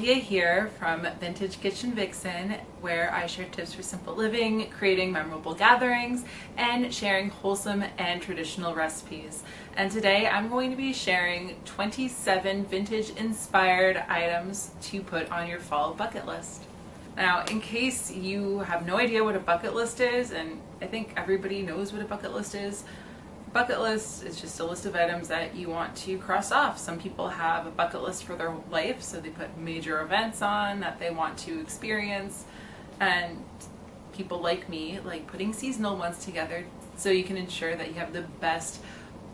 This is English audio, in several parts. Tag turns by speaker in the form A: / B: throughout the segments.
A: Sylvia here from Vintage Kitchen Vixen, where I share tips for simple living, creating memorable gatherings, and sharing wholesome and traditional recipes. And today I'm going to be sharing 27 vintage inspired items to put on your fall bucket list. Now, in case you have no idea what a bucket list is, and I think everybody knows what a bucket list is, bucket list is just a list of items that you want to cross off. Some people have a bucket list for their life, so they put major events on that they want to experience, and people like me like putting seasonal ones together so you can ensure that you have the best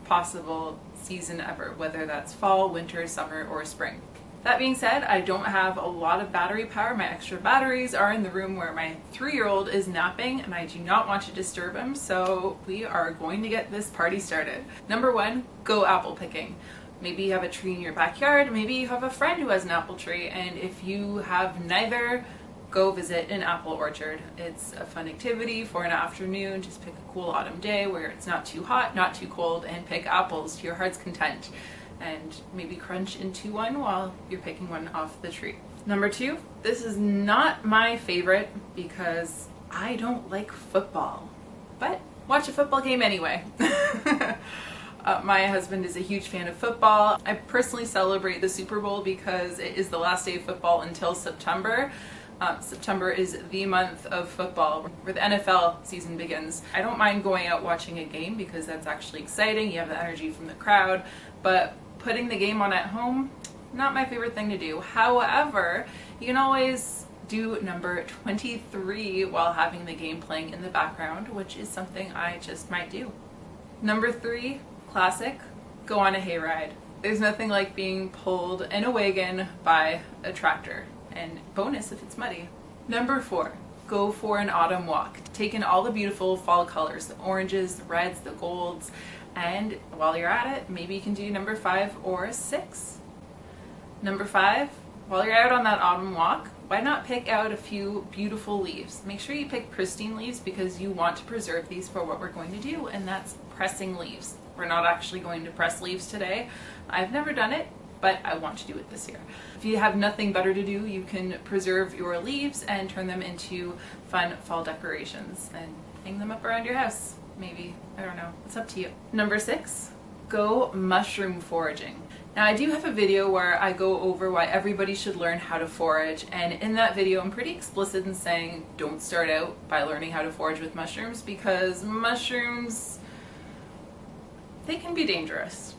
A: possible season ever, whether that's fall, winter, summer, or spring. That being said, I don't have a lot of battery power. My extra batteries are in the room where my 3-year-old is napping, and I do not want to disturb him, so we are going to get this party started. Number 1, go apple picking. Maybe you have a tree in your backyard, maybe you have a friend who has an apple tree, and if you have neither, go visit an apple orchard. It's a fun activity for an afternoon. Just pick a cool autumn day where it's not too hot, not too cold, and pick apples to your heart's content. And maybe crunch into one while you're picking one off the tree. Number 2, this is not my favorite because I don't like football, but watch a football game anyway. My husband is a huge fan of football. I personally celebrate the Super Bowl because it is the last day of football until September. September is the month of football where the NFL season begins. I don't mind going out watching a game because that's actually exciting. You have the energy from the crowd, but putting the game on at home, not my favorite thing to do. However, you can always do number 23 while having the game playing in the background, which is something I just might do. Number 3, classic, go on a hayride. There's nothing like being pulled in a wagon by a tractor, and bonus if it's muddy. Number 4, go for an autumn walk. Take in all the beautiful fall colors, the oranges, the reds, the golds, and while you're at it, maybe you can do number 5 or 6. Number 5, while you're out on that autumn walk, why not pick out a few beautiful leaves? Make sure you pick pristine leaves because you want to preserve these for what we're going to do, and that's pressing leaves. We're not actually going to press leaves today. I've never done it, but I want to do it this year. If you have nothing better to do, you can preserve your leaves and turn them into fun fall decorations and hang them up around your house. Maybe, I don't know, it's up to you. Number 6, go mushroom foraging. Now, I do have a video where I go over why everybody should learn how to forage, and in that video I'm pretty explicit in saying don't start out by learning how to forage with mushrooms because mushrooms, they can be dangerous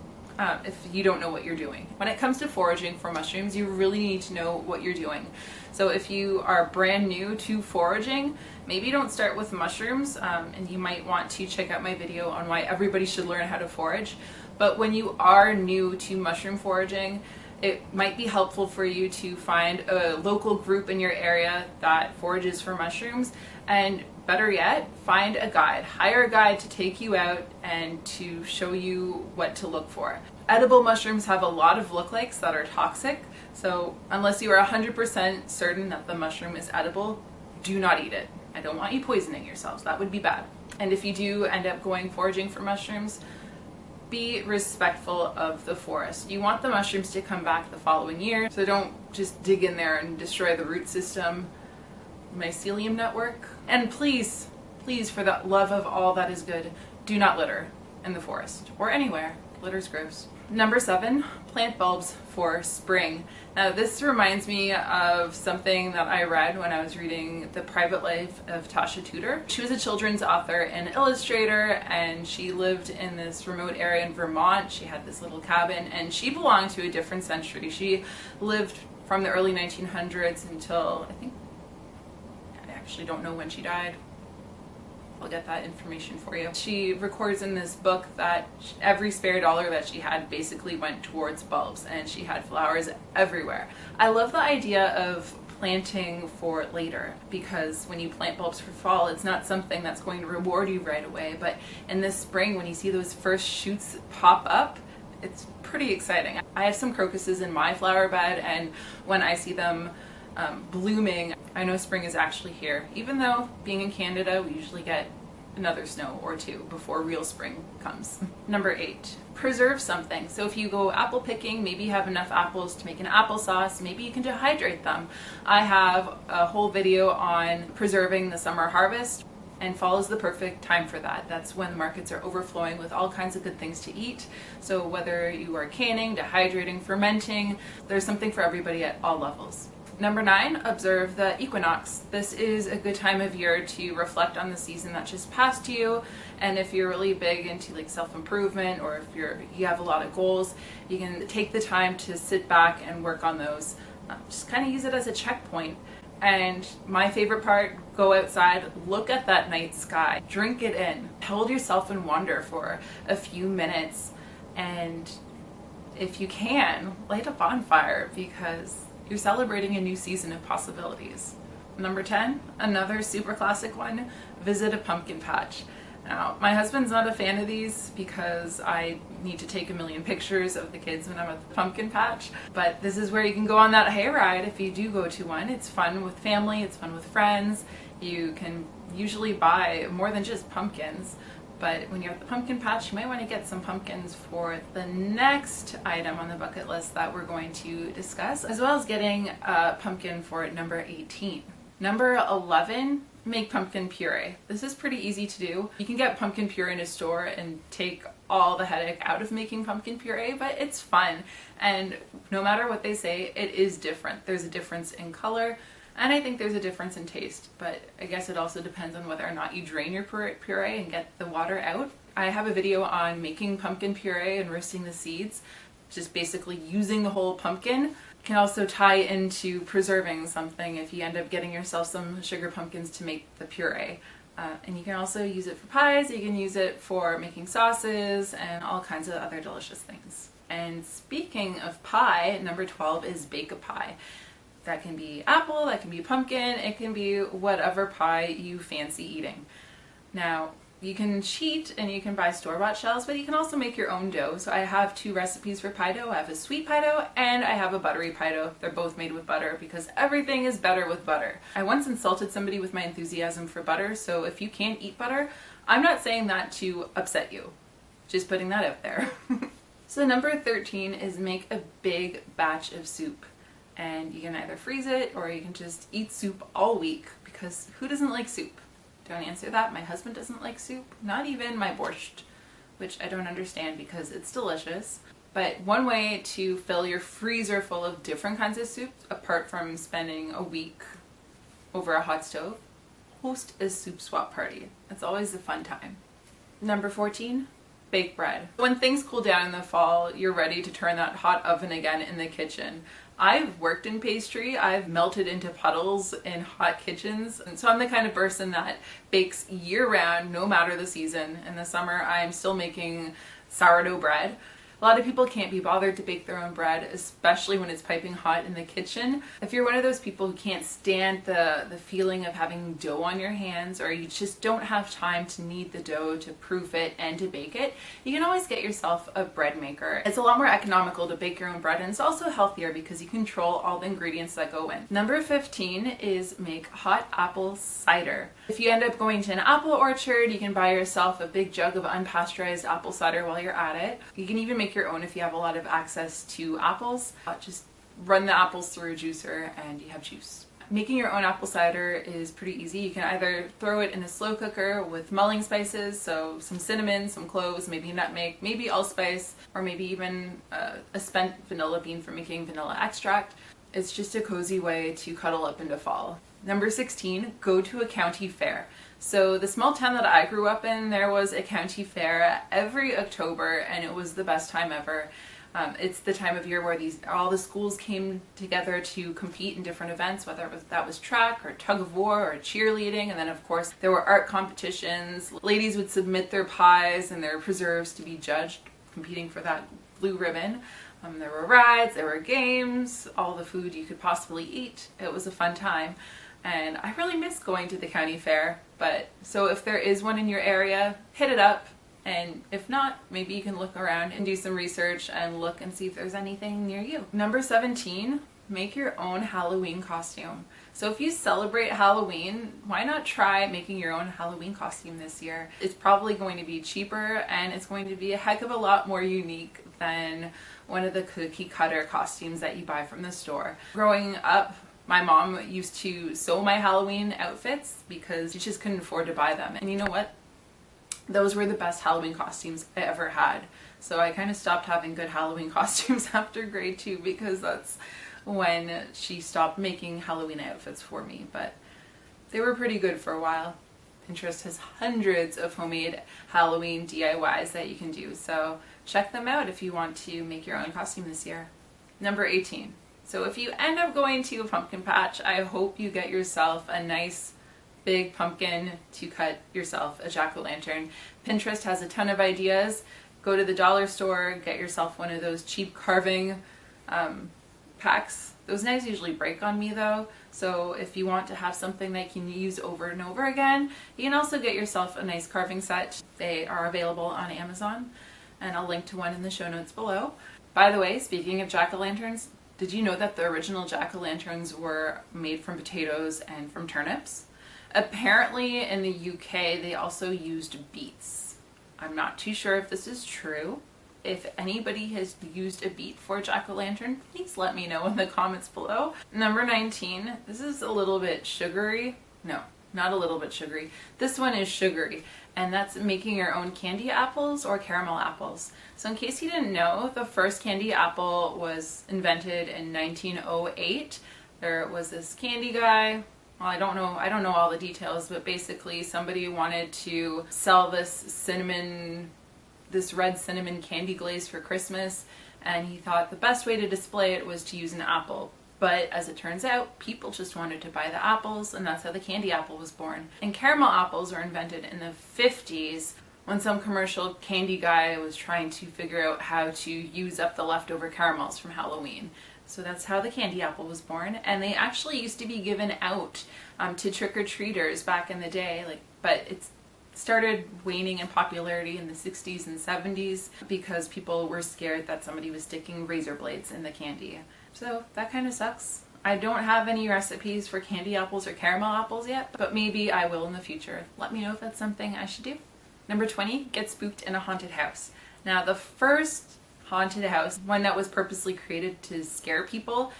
A: if you don't know what you're doing. When it comes to foraging for mushrooms, you really need to know what you're doing. So if you are brand new to foraging, maybe don't start with mushrooms, and you might want to check out my video on why everybody should learn how to forage. But when you are new to mushroom foraging, it might be helpful for you to find a local group in your area that forages for mushrooms, and better yet, find a guide. Hire a guide to take you out and to show you what to look for. Edible mushrooms have a lot of lookalikes that are toxic, so unless you are 100% certain that the mushroom is edible, do not eat it. I don't want you poisoning yourselves. That would be bad. And if you do end up going foraging for mushrooms, be respectful of the forest. You want the mushrooms to come back the following year, so don't just dig in there and destroy the root system, mycelium network. And please, please, for the love of all that is good, do not litter in the forest or anywhere. Litter's gross. Number 7, plant bulbs for spring. Now, this reminds me of something that I read when I was reading The Private Life of Tasha Tudor. She was a children's author and illustrator, and she lived in this remote area in Vermont. She had this little cabin, and she belonged to a different century. She lived from the early 1900s until, I actually don't know when she died. I'll get that information for you. She records in this book that every spare dollar that she had basically went towards bulbs, and she had flowers everywhere. I love the idea of planting for later, because when you plant bulbs for fall, it's not something that's going to reward you right away, but in this spring when you see those first shoots pop up, it's pretty exciting. I have some crocuses in my flower bed, and when I see them blooming, I know spring is actually here. Even though being in Canada, we usually get another snow or two before real spring comes. Number 8, preserve something. So if you go apple picking, maybe you have enough apples to make an applesauce, maybe you can dehydrate them. I have a whole video on preserving the summer harvest, and fall is the perfect time for that. That's when the markets are overflowing with all kinds of good things to eat. So whether you are canning, dehydrating, fermenting, there's something for everybody at all levels. Number 9, observe the equinox. This is a good time of year to reflect on the season that just passed you, and if you're really big into like self-improvement, or if you have a lot of goals, you can take the time to sit back and work on those. Just kind of use it as a checkpoint. And my favorite part, go outside, look at that night sky, drink it in, hold yourself in wonder for a few minutes, and if you can, light a bonfire because you're celebrating a new season of possibilities. Number 10, another super classic one, visit a pumpkin patch. Now, my husband's not a fan of these because I need to take a million pictures of the kids when I'm at the pumpkin patch, but this is where you can go on that hayride if you do go to one. It's fun with family, it's fun with friends. You can usually buy more than just pumpkins, but when you're at the pumpkin patch, you might want to get some pumpkins for the next item on the bucket list that we're going to discuss, as well as getting a pumpkin for number 18. Number 11, make pumpkin puree. This is pretty easy to do. You can get pumpkin puree in a store and take all the headache out of making pumpkin puree, but it's fun. And no matter what they say, it is different. There's a difference in color, and I think there's a difference in taste, but I guess it also depends on whether or not you drain your puree and get the water out. I have a video on making pumpkin puree and roasting the seeds, just basically using the whole pumpkin. Can also tie into preserving something if you end up getting yourself some sugar pumpkins to make the puree. And you can also use it for pies, you can use it for making sauces, and all kinds of other delicious things. And speaking of pie, number 12 is bake a pie. That can be apple, that can be pumpkin, it can be whatever pie you fancy eating. Now, you can cheat and you can buy store-bought shells, but you can also make your own dough. So I have 2 recipes for pie dough. I have a sweet pie dough and I have a buttery pie dough. They're both made with butter because everything is better with butter. I once insulted somebody with my enthusiasm for butter, so if you can't eat butter, I'm not saying that to upset you. Just putting that out there. So number 13 is make a big batch of soup. And you can either freeze it or you can just eat soup all week, because who doesn't like soup? Don't answer that. My husband doesn't like soup, not even my borscht, which I don't understand because it's delicious. But one way to fill your freezer full of different kinds of soups, apart from spending a week over a hot stove, host a soup swap party. It's always a fun time. Number 14, bake bread. When things cool down in the fall, you're ready to turn that hot oven again in the kitchen. I've worked in pastry, I've melted into puddles in hot kitchens, and so I'm the kind of person that bakes year-round, no matter the season. In the summer, I'm still making sourdough bread. A lot of people can't be bothered to bake their own bread, especially when it's piping hot in the kitchen. If you're one of those people who can't stand the feeling of having dough on your hands, or you just don't have time to knead the dough to proof it and to bake it, you can always get yourself a bread maker. It's a lot more economical to bake your own bread, and it's also healthier because you control all the ingredients that go in. Number 15 is make hot apple cider. If you end up going to an apple orchard, you can buy yourself a big jug of unpasteurized apple cider while you're at it. You can even make your own if you have a lot of access to apples. Just run the apples through a juicer and you have juice. Making your own apple cider is pretty easy. You can either throw it in a slow cooker with mulling spices, so some cinnamon, some cloves, maybe nutmeg, maybe allspice, or maybe even a spent vanilla bean for making vanilla extract. It's just a cozy way to cuddle up into fall. Number 16, go to a county fair. So the small town that I grew up in, there was a county fair every October, and it was the best time ever. It's the time of year where all the schools came together to compete in different events, whether that was track or tug of war or cheerleading, and then of course there were art competitions. Ladies would submit their pies and their preserves to be judged, competing for that blue ribbon. There were rides, there were games, all the food you could possibly eat. It was a fun time. And I really miss going to the county fair, so if there is one in your area, hit it up, and if not, maybe you can look around and do some research and look and see if there's anything near you. Number 17, make your own Halloween costume. So if you celebrate Halloween, why not try making your own Halloween costume this year? It's probably going to be cheaper and it's going to be a heck of a lot more unique than one of the cookie cutter costumes that you buy from the store. Growing up, my mom used to sew my Halloween outfits because she just couldn't afford to buy them. And you know what? Those were the best Halloween costumes I ever had. So I kind of stopped having good Halloween costumes after grade 2 because that's when she stopped making Halloween outfits for me. But they were pretty good for a while. Pinterest has hundreds of homemade Halloween DIYs that you can do. So check them out if you want to make your own costume this year. Number 18. So if you end up going to a pumpkin patch, I hope you get yourself a nice big pumpkin to cut yourself a jack-o'-lantern. Pinterest has a ton of ideas. Go to the dollar store, get yourself one of those cheap carving packs. Those knives usually break on me though, so if you want to have something that you can use over and over again, you can also get yourself a nice carving set. They are available on Amazon, and I'll link to one in the show notes below. By the way, speaking of jack-o'-lanterns, did you know that the original jack-o'-lanterns were made from potatoes and from turnips? Apparently in the UK they also used beets. I'm not too sure if this is true. If anybody has used a beet for a jack-o'-lantern, please let me know in the comments below. Number 19, this is a little bit sugary. No, not a little bit sugary. This one is sugary, and that's making your own candy apples or caramel apples. So in case you didn't know, the first candy apple was invented in 1908. There was this candy guy. Well, I don't know all the details, but basically somebody wanted to sell this red cinnamon candy glaze for Christmas, and he thought the best way to display it was to use an apple. But as it turns out, people just wanted to buy the apples, and that's how the candy apple was born. And caramel apples were invented in the 50s when some commercial candy guy was trying to figure out how to use up the leftover caramels from Halloween. So that's how the candy apple was born, and they actually used to be given out to trick-or-treaters back in the day, but it started waning in popularity in the 60s and 70s because people were scared that somebody was sticking razor blades in the candy. So that kind of sucks. I don't have any recipes for candy apples or caramel apples yet, but maybe I will in the future. Let me know if that's something I should do. Number 20, get spooked in a haunted house. Now the first haunted house, one that was purposely created to scare people,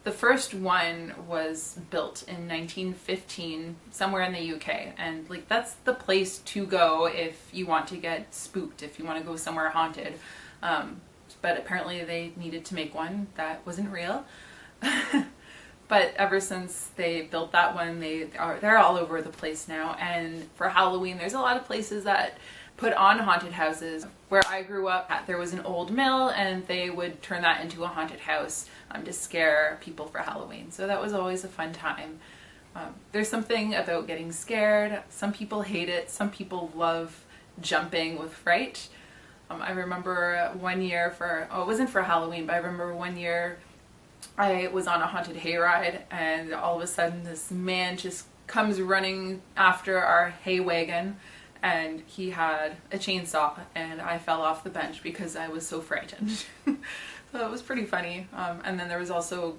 A: the first one was built in 1915 somewhere in the UK, and that's the place to go if you want to get spooked, if you want to go somewhere haunted. But apparently they needed to make one that wasn't real. But ever since they built that one, they're all over the place now. And for Halloween, there's a lot of places that put on haunted houses. Where I grew up, there was an old mill, and they would turn that into a haunted house to scare people for Halloween. So that was always a fun time. There's something about getting scared. Some people hate it. Some people love jumping with fright. I remember one year it wasn't for Halloween, but I remember one year I was on a haunted hayride, and all of a sudden this man just comes running after our hay wagon, and he had a chainsaw, and I fell off the bench because I was so frightened. So it was pretty funny. And then there was also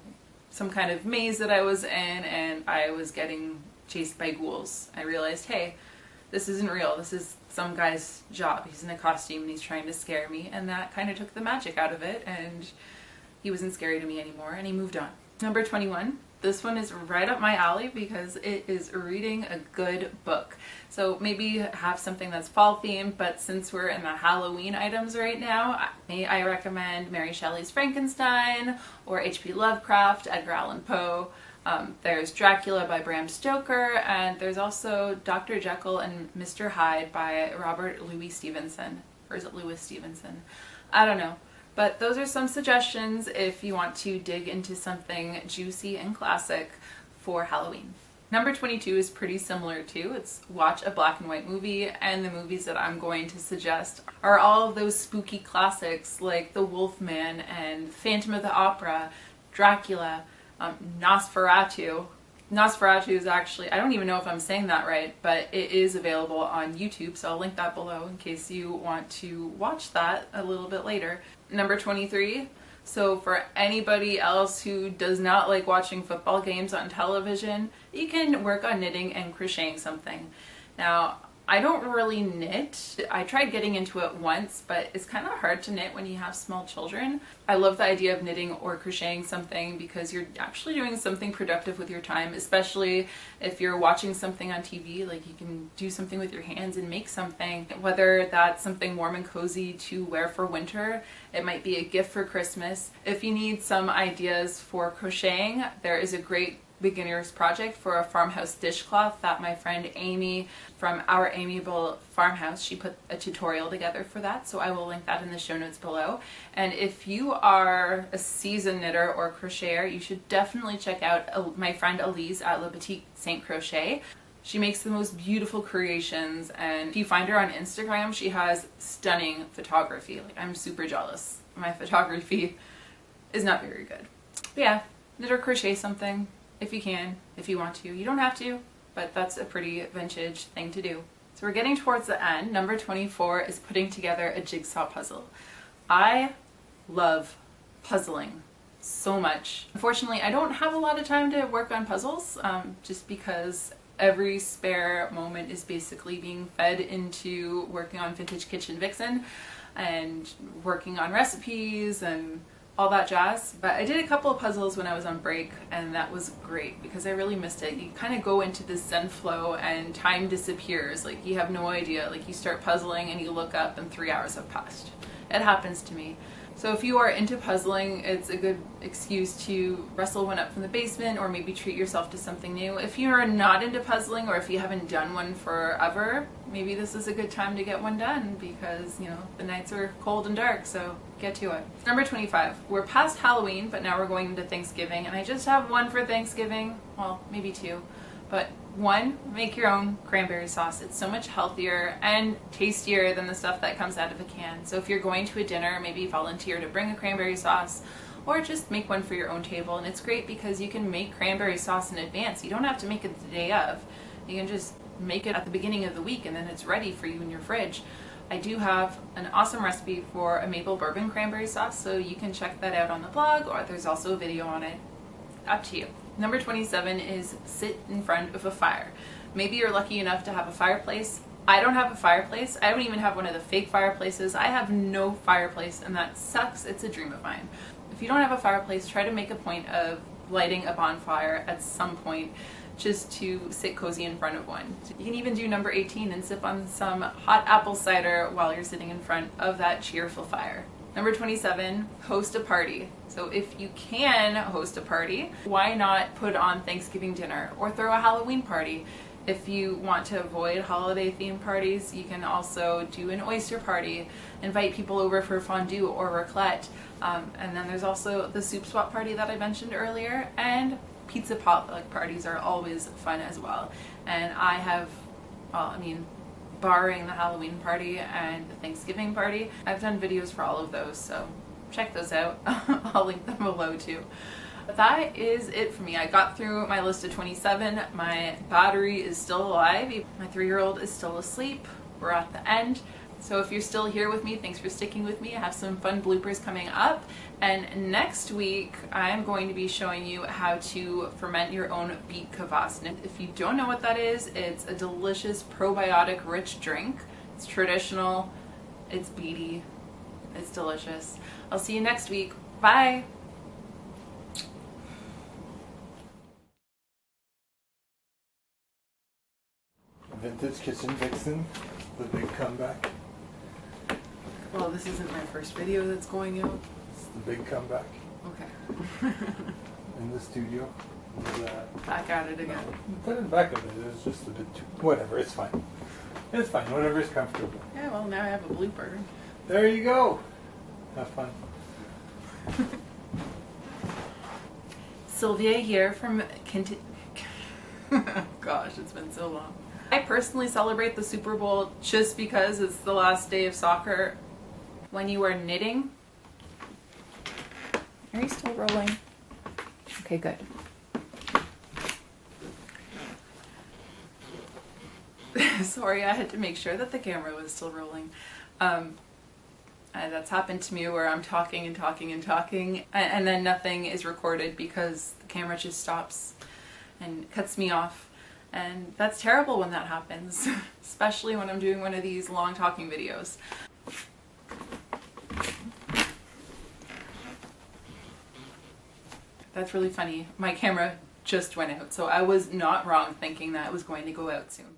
A: some kind of maze that I was in, and I was getting chased by ghouls. I realized, hey, this isn't real. This is some guy's job. He's in a costume and he's trying to scare me, and that kind of took the magic out of it, and he wasn't scary to me anymore, and he moved on. Number 21. This one is right up my alley because it is reading a good book. So maybe have something that's fall themed, but since we're in the Halloween items right now, I recommend Mary Shelley's Frankenstein or H.P. Lovecraft, Edgar Allan Poe. There's Dracula by Bram Stoker, and there's also Dr. Jekyll and Mr. Hyde by Robert Louis Stevenson. Or is it Louis Stevenson? I don't know. But those are some suggestions if you want to dig into something juicy and classic for Halloween. Number 22 is pretty similar too. It's watch a black and white movie, and the movies that I'm going to suggest are all of those spooky classics like The Wolfman and Phantom of the Opera, Dracula, Nosferatu. Nosferatu is actually, I don't even know if I'm saying that right, but it is available on YouTube, so I'll link that below in case you want to watch that a little bit later. Number 23, So for anybody else who does not like watching football games on television, you can work on knitting and crocheting something. Now, I don't really knit. I tried getting into it once, but it's kind of hard to knit when you have small children. I love the idea of knitting or crocheting something because you're actually doing something productive with your time, especially if you're watching something on TV. Like, you can do something with your hands and make something, whether that's something warm and cozy to wear for winter. It might be a gift for Christmas. If you need some ideas for crocheting, there is a great beginner's project for a farmhouse dishcloth that my friend Amy from Our Amiable Farmhouse, she put a tutorial together for that, so I will link that in the show notes below. And if you are a seasoned knitter or crocheter, you should definitely check out my friend Elise at Le Petit Saint Crochet. She makes the most beautiful creations, and if you find her on Instagram, she has stunning photography. Like, I'm super jealous. My photography is not very good. But yeah, knit or crochet something. If you can, if you want to. You don't have to, but that's a pretty vintage thing to do. So we're getting towards the end. Number 24 is putting together a jigsaw puzzle. I love puzzling so much. Unfortunately, I don't have a lot of time to work on puzzles, just because every spare moment is basically being fed into working on Vintage Kitchen Vixen and working on recipes and all that jazz. But I did a couple of puzzles when I was on break, and that was great because I really missed it. You kind of go into this zen flow and time disappears. Like, you have no idea. Like, you start puzzling and you look up and 3 hours have passed. It happens to me. So if you are into puzzling, it's a good excuse to wrestle one up from the basement or maybe treat yourself to something new. If you are not into puzzling, or if you haven't done one forever, maybe this is a good time to get one done because, you know, the nights are cold and dark, so get to it. Number 25. We're past Halloween, but now we're going into Thanksgiving, and I just have one for Thanksgiving. Well, maybe two. But one, make your own cranberry sauce. It's so much healthier and tastier than the stuff that comes out of a can. So if you're going to a dinner, maybe volunteer to bring a cranberry sauce, or just make one for your own table. And it's great because you can make cranberry sauce in advance. You don't have to make it the day of. You can just make it at the beginning of the week, and then it's ready for you in your fridge. I do have an awesome recipe for a maple bourbon cranberry sauce, so you can check that out on the blog, or there's also a video on it. Up to you. Number 27 is sit in front of a fire. Maybe you're lucky enough to have a fireplace. I don't have a fireplace. I don't even have one of the fake fireplaces. I have no fireplace, and that sucks. It's a dream of mine. If you don't have a fireplace, try to make a point of lighting a bonfire at some point, just to sit cozy in front of one. You can even do number 18 and sip on some hot apple cider while you're sitting in front of that cheerful fire. Number 27, host a party. So if you can host a party, why not put on Thanksgiving dinner or throw a Halloween party? If you want to avoid holiday themed parties, you can also do an oyster party, invite people over for fondue or raclette. And then there's also the soup swap party that I mentioned earlier, and pizza potluck parties are always fun as well. And I have, well, I mean, barring the Halloween party and the Thanksgiving party, I've done videos for all of those, so check those out. I'll link them below too. But that is it for me. I got through my list of 27. My battery is still alive. My 3-year-old is still asleep. We're at the end. So if you're still here with me, thanks for sticking with me. I have some fun bloopers coming up. And next week, I'm going to be showing you how to ferment your own beet kvass. And if you don't know what that is, it's a delicious probiotic rich drink. It's traditional, it's beety, it's delicious. I'll see you next week. Bye!
B: Vintage Kitchen Vixen, the big comeback.
A: Well, this isn't my first video that's going out.
B: It's the big comeback
A: Okay.
B: in the studio.
A: Back at it again.
B: Put it back a bit. It's just a bit too. Whatever. It's fine. It's fine. Whatever is comfortable.
A: Yeah, well, now I have a blooper.
B: There you go. Have fun.
A: Sylvia here from Gosh, it's been so long. I personally celebrate the Super Bowl just because it's the last day of soccer. When you are knitting... Are you still rolling? Okay, good. Sorry, I had to make sure that the camera was still rolling. That's happened to me where I'm talking and talking and talking, and then nothing is recorded because the camera just stops and cuts me off. And that's terrible when that happens, especially when I'm doing one of these long talking videos. That's really funny. My camera just went out, so I was not wrong thinking that it was going to go out soon.